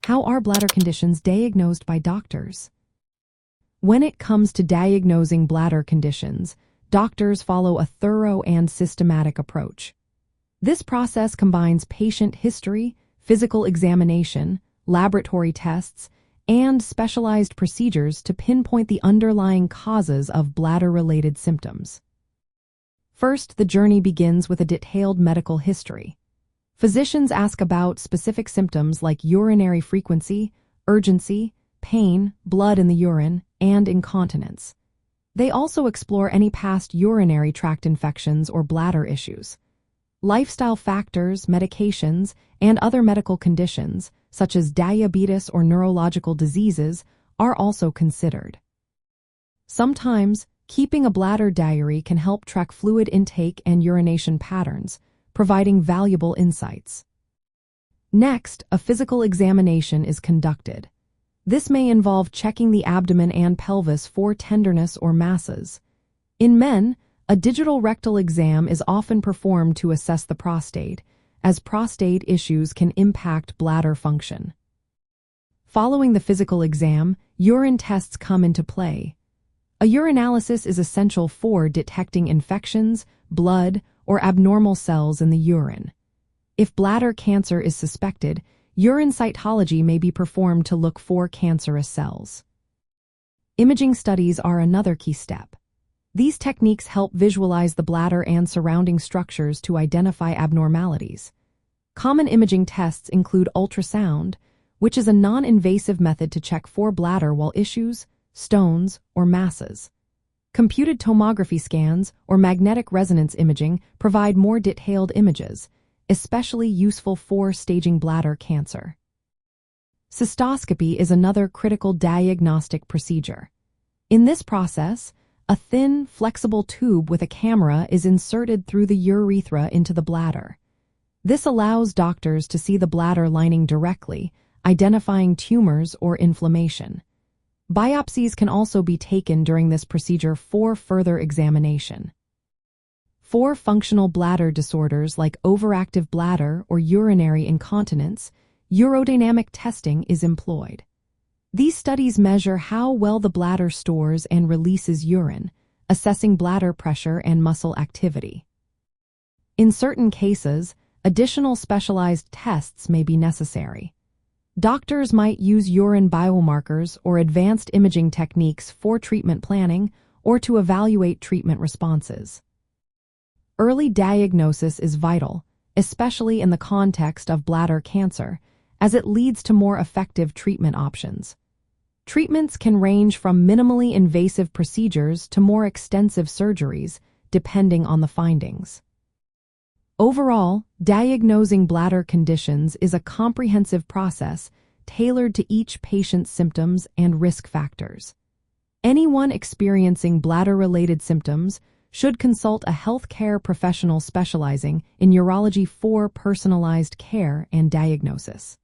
How are bladder conditions diagnosed by doctors? When it comes to diagnosing bladder conditions, doctors follow a thorough and systematic approach. This process combines patient history, physical examination, laboratory tests, and specialized procedures to pinpoint the underlying causes of bladder-related symptoms. First, the journey begins with a detailed medical history. Physicians ask about specific symptoms like urinary frequency, urgency, pain, blood in the urine, and incontinence. They also explore any past urinary tract infections or bladder issues. Lifestyle factors, medications, and other medical conditions, such as diabetes or neurological diseases, are also considered. Sometimes, keeping a bladder diary can help track fluid intake and urination patterns, providing valuable insights. Next, a physical examination is conducted. This may involve checking the abdomen and pelvis for tenderness or masses. In men, a digital rectal exam is often performed to assess the prostate, as prostate issues can impact bladder function. Following the physical exam, urine tests come into play. A urinalysis is essential for detecting infections, blood, or abnormal cells in the urine. If bladder cancer is suspected, urine cytology may be performed to look for cancerous cells. Imaging studies are another key step. These techniques help visualize the bladder and surrounding structures to identify abnormalities. Common imaging tests include ultrasound, which is a non-invasive method to check for bladder wall issues, stones, or masses. Computed tomography scans or magnetic resonance imaging provide more detailed images, especially useful for staging bladder cancer. Cystoscopy is another critical diagnostic procedure. In this process, a thin, flexible tube with a camera is inserted through the urethra into the bladder. This allows doctors to see the bladder lining directly, identifying tumors or inflammation. Biopsies can also be taken during this procedure for further examination. For functional bladder disorders like overactive bladder or urinary incontinence, urodynamic testing is employed. These studies measure how well the bladder stores and releases urine, assessing bladder pressure and muscle activity. In certain cases, additional specialized tests may be necessary. Doctors might use urine biomarkers or advanced imaging techniques for treatment planning or to evaluate treatment responses. Early diagnosis is vital, especially in the context of bladder cancer, as it leads to more effective treatment options. Treatments can range from minimally invasive procedures to more extensive surgeries, depending on the findings. Overall, diagnosing bladder conditions is a comprehensive process tailored to each patient's symptoms and risk factors. Anyone experiencing bladder-related symptoms should consult a healthcare professional specializing in urology for personalized care and diagnosis.